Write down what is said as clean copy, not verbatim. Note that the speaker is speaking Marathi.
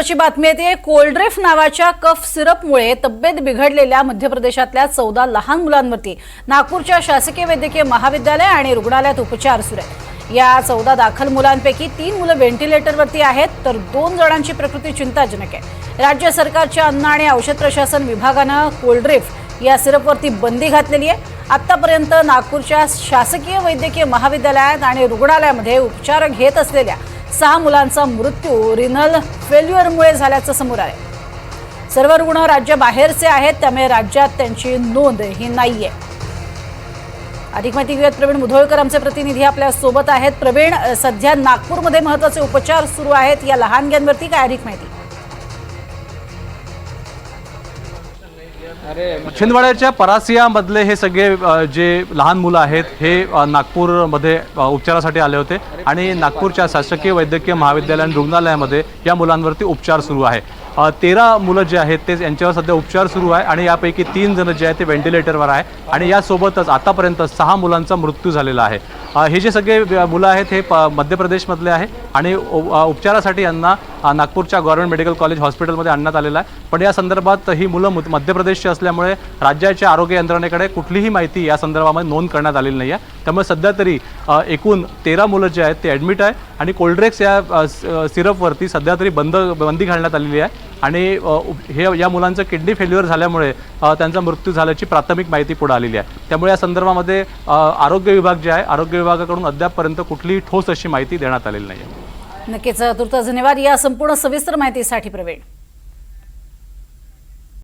अशी बातमी येते कोल्ड्रेफ नावाच्या कफ सिरपमुळे तब्येत बिघडलेल्या मध्य प्रदेशातल्या 14 लहान मुलांवरती नागपूरच्या शासकीय वैद्यकीय महाविद्यालय आणि रुग्णालयात उपचार सुरू आहेत। या 14 दाखल मुलांपैकी 3 मुलं व्हेंटिलेटरवरती आहेत तर 2 जणांची प्रकृती चिंताजनक आहे। राज्य सरकारच्या अन्न आणि औषध प्रशासन विभागानं कोल्ड्रेफ या सिरपवरती बंदी घातलेली आहे। आतापर्यंत नागपूरच्या शासकीय वैद्यकीय महाविद्यालयात आणि रुग्णालयामध्ये उपचार घेत असलेल्या 6 मुलांचा मृत्यू रिनल फेल्युअरमुळे झाल्याचं समोर आले। सर्व रुग्ण राज्याबाहेरचे आहेत, त्यामुळे राज्यात त्यांची नोंद ही नाहीये। अधिक माहिती घेऊयात, प्रवीण मुधोळकर आमचे प्रतिनिधी आपल्या सोबत आहेत। प्रवीण, सध्या नागपूरमध्ये महत्त्वाचे उपचार सुरू आहेत या लहानग्यांवरती, काय अधिक माहिती? छिंदवाड्याच्या परासियामधले हे सगळे जे लहान मुलं आहेत हे नागपूरमध्ये उपचारासाठी आले होते आणि नागपूरच्या शासकीय वैद्यकीय महाविद्यालय आणि रुग्णालयामध्ये या मुलांवरती उपचार सुरू आहे। 13 मुलं जे आहेत ते यांच्यावर सध्या उपचार सुरू आहे आणि यापैकी 3 जण जे आहेत ते व्हेंटिलेटरवर आहे आणि यासोबतच आतापर्यंत 6 मुलांचा मृत्यू झालेला आहे। हे जे सगळे मुलं आहेत हे मध्य प्रदेशमधले आहे आणि उपचारासाठी यांना नागपूरच्या गव्हर्नमेंट मेडिकल कॉलेज हॉस्पिटलमध्ये आणण्यात आलेलं आहे। पण या संदर्भात ही मुलं मध्य प्रदेशची असल्यामुळे राज्याच्या आरोग्य यंत्रणेकडे कुठलीही माहिती या संदर्भामध्ये नोंद करण्यात आलेली नाही आहे। त्यामुळे सध्या तरी एकूण 13 मुलं जे आहेत ते ॲडमिट आहे आणि कोल्ड्रेक्स या सिरपवरती सध्या तरी बंदी घालण्यात आलेली आहे आणि हे या मुलांचं किडनी फेल्युअर झाल्यामुळे त्यांचा मृत्यू झाल्याची प्राथमिक माहिती पुढे आलेली आहे। त्यामुळे या संदर्भामध्ये आरोग्य विभाग जे आहे आरोग्य विभागाकडून अद्यापपर्यंत कुठलीही ठोस अशी माहिती देण्यात आलेली नाही आहे। नक्कीच तुर्तास धन्यवाद या संपूर्ण सविस्तर माहितीसाठी प्रवीण।